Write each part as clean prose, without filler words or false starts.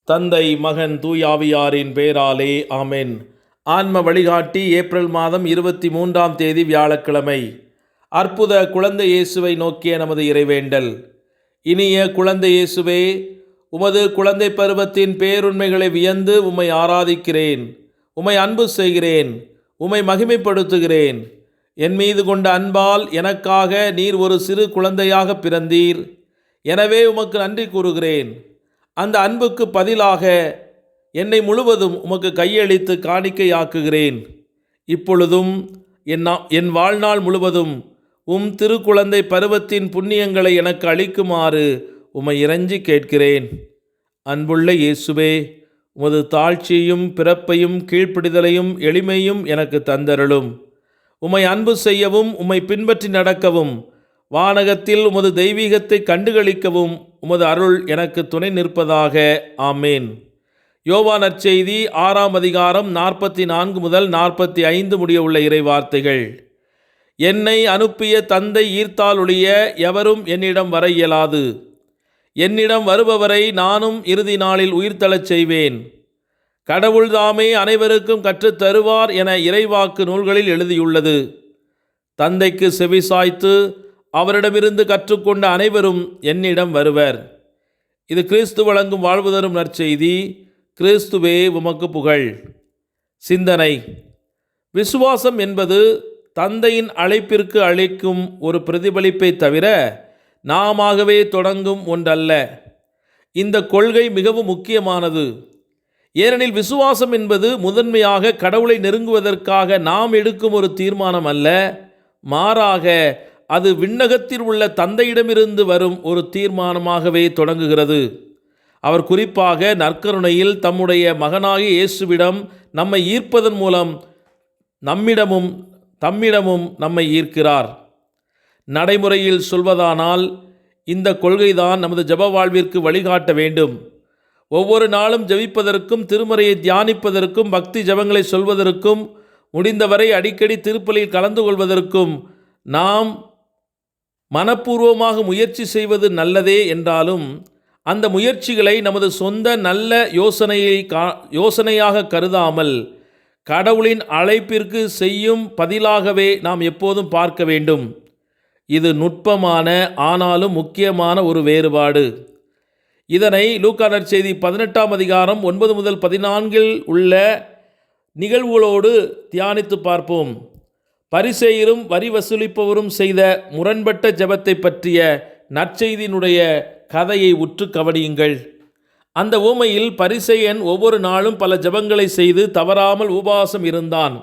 தந்தை மகன் தூயாவியாரின் பேராலே ஆமென். ஆன்ம வழிகாட்டி ஏப்ரல் மாதம் 23ஆம் தேதி வியாழக்கிழமை. அற்புத குழந்தை இயேசுவை நோக்கிய நமது இறைவேண்டல். இனிய குழந்தை இயேசுவே, உமது குழந்தை பருவத்தின் பேருண்மைகளை வியந்து உம்மை ஆராதிக்கிறேன், உம்மை அன்பு செய்கிறேன், உம்மை மகிமைப்படுத்துகிறேன். என் மீது கொண்ட அன்பால் எனக்காக நீர் ஒரு சிறு குழந்தையாக பிறந்தீர். எனவே உமக்கு நன்றி கூறுகிறேன். அந்த அன்புக்கு பதிலாக என்னை முழுவதும் உமக்கு கையளித்து காணிக்கையாக்குகிறேன். இப்பொழுதும் என் வாழ்நாள் முழுவதும் திருக்குழந்தை பருவத்தின் புண்ணியங்களை எனக்கு அளிக்குமாறு உம்மை இறைஞ்சி கேட்கிறேன். அன்புள்ள இயேசுவே, உமது தாழ்ச்சியையும் பிறப்பையும் கீழ்ப்பிடிதலையும் எளிமையும் எனக்கு தந்தருளும். உம்மை அன்பு செய்யவும் உம்மை பின்பற்றி நடக்கவும் வானகத்தில் உமது தெய்வீகத்தை கண்டுகளிக்கவும் உமது அருள் எனக்கு துணை நிற்பதாக. ஆமேன். யோவான் நற்செய்தி 6ஆம் அதிகாரம் 44 முதல் 45 முடிய உள்ள இறை வார்த்தைகள். என்னை அனுப்பிய தந்தை ஈர்த்தால் ஒழிய எவரும் என்னிடம் வர இயலாது. என்னிடம் வருபவரை நானும் இறுதி நாளில் உயிர்த்தெழச் செய்வேன். கடவுள்தாமே அனைவருக்கும் கற்றுத்தருவார் என இறைவாக்கு நூல்களில் எழுதியுள்ளது. தந்தைக்கு செவிசாய்த்து அவரிடமிருந்து கற்றுக்கொண்ட அனைவரும் என்னிடம் வருவர். இது கிறிஸ்து வழங்கும் வாழ்வு தரும் நற்செய்தி. கிறிஸ்துவே உமக்கு புகழ். சிந்தனை. விசுவாசம் என்பது தந்தையின் அழைப்பிற்கு அளிக்கும் ஒரு பிரதிபலிப்பை தவிர நாமாகவே தொடங்கும் ஒன்றல்ல. இந்த கொள்கை மிகவும் முக்கியமானது. ஏனெனில் விசுவாசம் என்பது முதன்மையாக கடவுளை நெருங்குவதற்காக நாம் எடுக்கும் ஒரு தீர்மானம் அல்ல. மாறாக அது விண்ணகத்தில் உள்ள தந்தையிடமிருந்து வரும் ஒரு தீர்மானமாகவே தொடங்குகிறது. அவர் குறிப்பாக நற்கருணையில் தம்முடைய மகனாகிய இயேசுவிடம் நம்மை ஈர்ப்பதன் மூலம் தம்மிடமும் நம்மை ஈர்க்கிறார். நடைமுறையில் சொல்வதானால் இந்த கொள்கைதான் நமது ஜெப வாழ்விற்கு வழிகாட்ட வேண்டும். ஒவ்வொரு நாளும் ஜெபிப்பதற்கும் திருமறையை தியானிப்பதற்கும் பக்தி ஜெபங்களை சொல்வதற்கும் முடிந்தவரை அடிக்கடி திருப்பலியில் கலந்து கொள்வதற்கும் நாம் மனப்பூர்வமாக முயற்சி செய்வது நல்லதே என்றாலும் அந்த முயற்சிகளை நமது சொந்த நல்ல யோசனையாக கருதாமல் கடவுளின் அழைப்பிற்கு செய்யும் பதிலாகவே நாம் எப்போதும் பார்க்க வேண்டும். இது நுட்பமான ஆனாலும் முக்கியமான ஒரு வேறுபாடு. இதனை லூக்கா நற்செய்தி 18ஆம் அதிகாரம் 9 முதல் 14 உள்ள நிகழ்வுகளோடு தியானித்து பார்ப்போம். பரிசேயரும் வரி வசூலிப்பவரும் செய்த முரண்பட்ட ஜெபத்தை பற்றிய நற்செய்தியினுடைய கதையை உற்று கவனியுங்கள். அந்த உவமையில் பரிசேயன் ஒவ்வொரு நாளும் பல ஜெபங்களை செய்து தவறாமல் உபவாசம் இருந்தான்.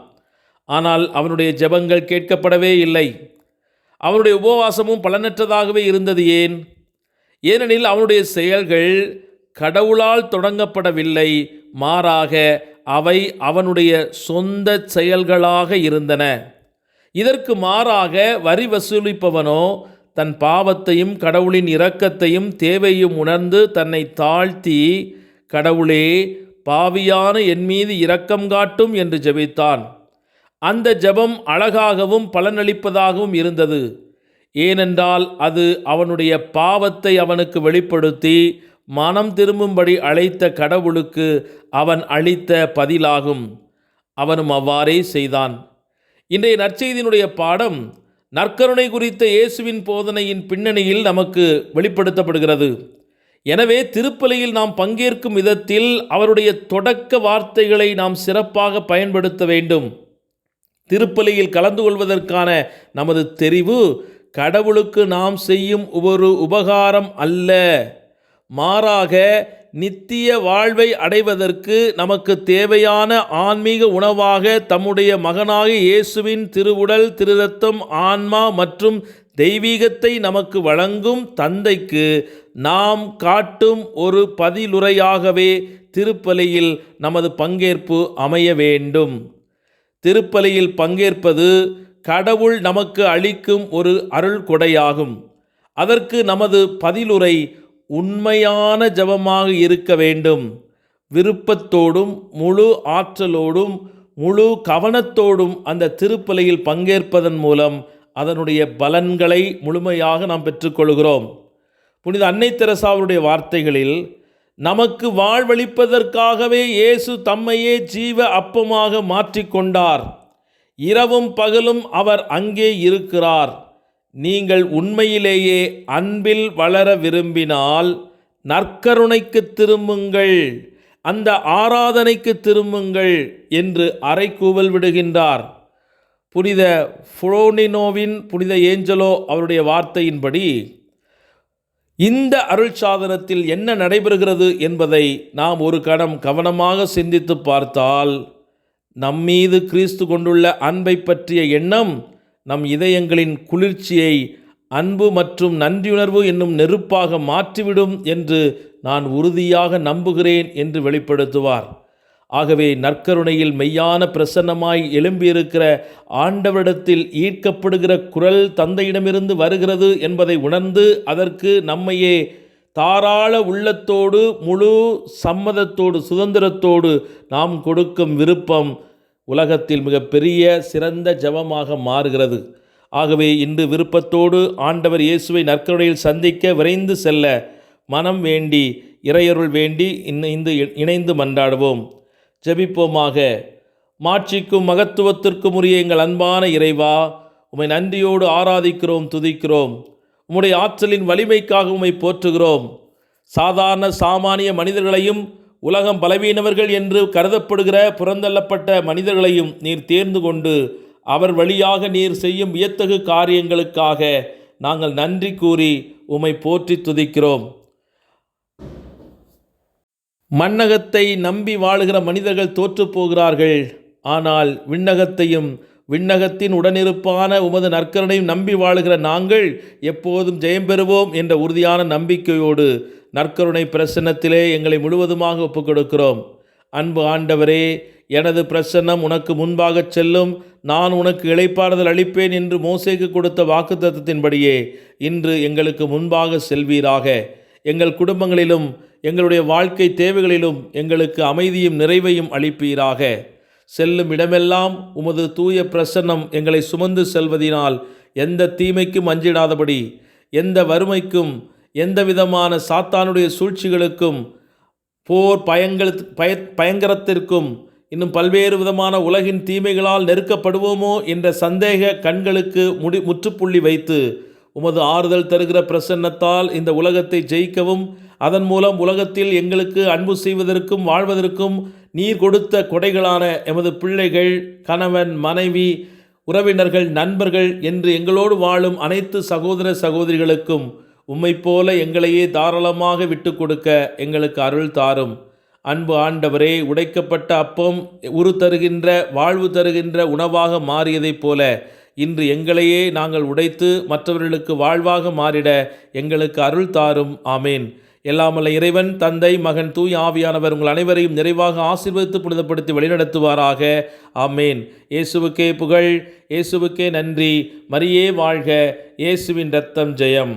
ஆனால் அவனுடைய ஜெபங்கள் கேட்கப்படவே இல்லை. அவனுடைய உபவாசமும் பலனற்றதாகவே இருந்தது. ஏன்? ஏனெனில் அவனுடைய செயல்கள் கடவுளால் தொடங்கப்படவில்லை. மாறாக அவை அவனுடைய சொந்த செயல்களாக இருந்தன. இதற்கு மாறாக வரி வசூலிப்பவனோ தன் பாவத்தையும் கடவுளின் இரக்கத்தையும் தேவையும் உணர்ந்து தன்னை தாழ்த்தி, கடவுளே, பாவியான என் மீது இரக்கம் காட்டும் என்று ஜெபித்தான். அந்த ஜெபம் அழகாகவும் பலனளிப்பதாகவும் இருந்தது. ஏனென்றால் அது அவனுடைய பாவத்தை அவனுக்கு வெளிப்படுத்தி மனம் திரும்பும்படி அழைத்த கடவுளுக்கு அவன் அளித்த பதிலாகும். அவனும் அவ்வாறே செய்தான். இன்றைய நற்செய்தியினுடைய பாடம் நற்கருணை குறித்த இயேசுவின் போதனையின் பின்னணியில் நமக்கு வெளிப்படுத்தப்படுகிறது. எனவே திருப்பலியில் நாம் பங்கேற்கும் விதத்தில் அவருடைய தொடக்க வார்த்தைகளை நாம் சிறப்பாக பயன்படுத்த வேண்டும். திருப்பலியில் கலந்து கொள்வதற்கான நமது தெரிவு கடவுளுக்கு நாம் செய்யும் ஒரு உபகாரம் அல்ல. மாறாக நித்திய வாழ்வை அடைவதற்கு நமக்கு தேவையான ஆன்மீக உணவாக தம்முடைய மகனாகிய இயேசுவின் திருவுடல், திருரத்தம், ஆன்மா மற்றும் தெய்வீகத்தை நமக்கு வழங்கும் தந்தைக்கு நாம் காட்டும் ஒரு பதிலுரையாகவே திருப்பலியில் நமது பங்கேற்பு அமைய வேண்டும். திருப்பலியில் பங்கேற்பது கடவுள் நமக்கு அளிக்கும் ஒரு அருள் கொடையாகும். அதற்கு நமது பதிலுரை உண்மையான ஜெபமாக இருக்க வேண்டும். விருப்பத்தோடும் முழு ஆற்றலோடும் முழு கவனத்தோடும் அந்த திருப்பலியில் பங்கேற்பதன் மூலம் அதனுடைய பலன்களை முழுமையாக நாம் பெற்றுக்கொள்கிறோம். புனித அன்னை தெரசாவுடைய வார்த்தைகளில், நமக்கு வாழ்வளிப்பதற்காகவே இயேசு தம்மையே ஜீவ அப்பமாக மாற்றிக்கொண்டார். இரவும் பகலும் அவர் அங்கே இருக்கிறார். நீங்கள் உண்மையிலேயே அன்பில் வளர விரும்பினால் நற்கருணைக்கு திரும்புங்கள், அந்த ஆராதனைக்கு திரும்புங்கள் என்று அறைகூவல் விடுகின்றார். புனித புரோனினோவின் புனித ஏஞ்சலோ அவருடைய வார்த்தையின்படி இந்த அருள் சாதனத்தில் என்ன நடைபெறுகிறது என்பதை நாம் ஒரு கணம் கவனமாக சிந்தித்து பார்த்தால், நம்மீது கிறிஸ்து கொண்டுள்ள அன்பை பற்றிய எண்ணம் நம் இதயங்களின் குளிர்ச்சியை அன்பு மற்றும் நன்றியுணர்வு என்னும் நெருப்பாக மாற்றிவிடும் என்று நான் உறுதியாக நம்புகிறேன் என்று வெளிப்படுத்துவார். ஆகவே நற்கருணையில் மெய்யான பிரசன்னமாய் எழும்பியிருக்கிற ஆண்டவரிடத்தில் ஈர்க்கப்படுகிற குரல் தந்தையிடமிருந்து வருகிறது என்பதை உணர்ந்து அதற்கு நம்மையே தாராள உள்ளத்தோடு முழு சம்மதத்தோடு சுதந்திரத்தோடு நாம் கொடுக்கும் விருப்பம் உலகத்தில் மிகப்பெரிய சிறந்த ஜெபமாக மாறுகிறது. ஆகவே இன்று விருப்பத்தோடு ஆண்டவர் இயேசுவை நற்கருணையில் சந்திக்க விரைந்து செல்ல மனம் வேண்டி இறையருள் வேண்டி இணைந்து மன்றாடுவோம். ஜெபிப்போமாக. மாட்சிக்கும் மகத்துவத்திற்கும் உரிய எங்கள் அன்பான இறைவா, உம்மை நன்றியோடு ஆராதிக்கிறோம், துதிக்கிறோம். உம்முடைய ஆற்றலின் வலிமைக்காக உம்மை போற்றுகிறோம். சாதாரண சாமானிய மனிதர்களையும் உலகம் பலவீனவர்கள் என்று கருதப்படுகிற புறந்தள்ளப்பட்ட மனிதர்களையும் நீர் தேர்ந்து கொண்டு அவர் வழியாக நீர் செய்யும் வியத்தகு காரியங்களுக்காக நாங்கள் நன்றி கூறி உம்மை போற்றி துதிக்கிறோம். மண்ணகத்தை நம்பி வாழுகிற மனிதர்கள் தோற்று போகிறார்கள். ஆனால் விண்ணகத்தையும் விண்ணகத்தின் உடனிருப்பான உமது நற்கருணையும் நம்பி வாழுகிற நாங்கள் எப்போதும் ஜெயம் பெறுவோம் என்ற உறுதியான நம்பிக்கையோடு நற்கருணை பிரசன்னத்திலே எங்களை முழுவதுமாக ஒப்புக்கொடுக்கிறோம். அன்பு ஆண்டவரே, எனது பிரசன்னம் உனக்கு முன்பாக செல்லும், நான் உனக்கு இளைப்பாறுதல் அளிப்பேன் என்று மோசேக்கு கொடுத்த வாக்குத்தத்தத்தின்படியே இன்று எங்களுக்கு முன்பாக செல்வீராக. எங்கள் குடும்பங்களிலும் எங்களுடைய வாழ்க்கை தேவைகளிலும் எங்களுக்கு அமைதியும் நிறைவையும் அளிப்பீராக. செல்லும் இடமெல்லாம் உமது தூய பிரசன்னம் எங்களை சுமந்து செல்வதினால் எந்த தீமைக்கும் அஞ்சிடாதபடி, எந்த வறுமைக்கும் எந்த விதமான சாத்தானுடைய சூழ்ச்சிகளுக்கும் போர் பயங்கரத்திற்கும் இன்னும் பல்வேறு விதமான உலகின் தீமைகளால் நெருக்கப்படுவோமோ என்ற சந்தேக கண்களுக்கு முற்றுப்புள்ளி வைத்து உமது ஆறுதல் தருகிற பிரசன்னத்தால் இந்த உலகத்தை ஜெயிக்கவும், அதன் மூலம் உலகத்தில் எங்களுக்கு அன்பு செய்வதற்கும் வாழ்வதற்கும் நீர் கொடுத்த கொடைகளான எமது பிள்ளைகள், கணவன், மனைவி, உறவினர்கள், நண்பர்கள் என்று எங்களோடு வாழும் அனைத்து சகோதர சகோதரிகளுக்கும் உம்மை போல எங்களையே தாராளமாக விட்டு கொடுக்க எங்களுக்கு அருள் தாரும். அன்பு ஆண்டவரே, உடைக்கப்பட்ட அப்பம் உரு தருகின்ற வாழ்வு தருகின்ற உணவாக மாறியதைப் போல இன்று எங்களையே நாங்கள் உடைத்து மற்றவர்களுக்கு வாழ்வாக மாறிட எங்களுக்கு அருள் தாரும். ஆமேன். எல்லாமல்ல இறைவன், தந்தை, மகன், தூய் ஆவியானவர் உங்கள் அனைவரையும் நிறைவாக ஆசீர்வதித்து புனிதப்படுத்தி வழிநடத்துவாராக. ஆமேன். இயேசுவுக்கே புகழ், இயேசுவுக்கே நன்றி. மரியே வாழ்க. இயேசுவின் இரத்தம் ஜெயம்.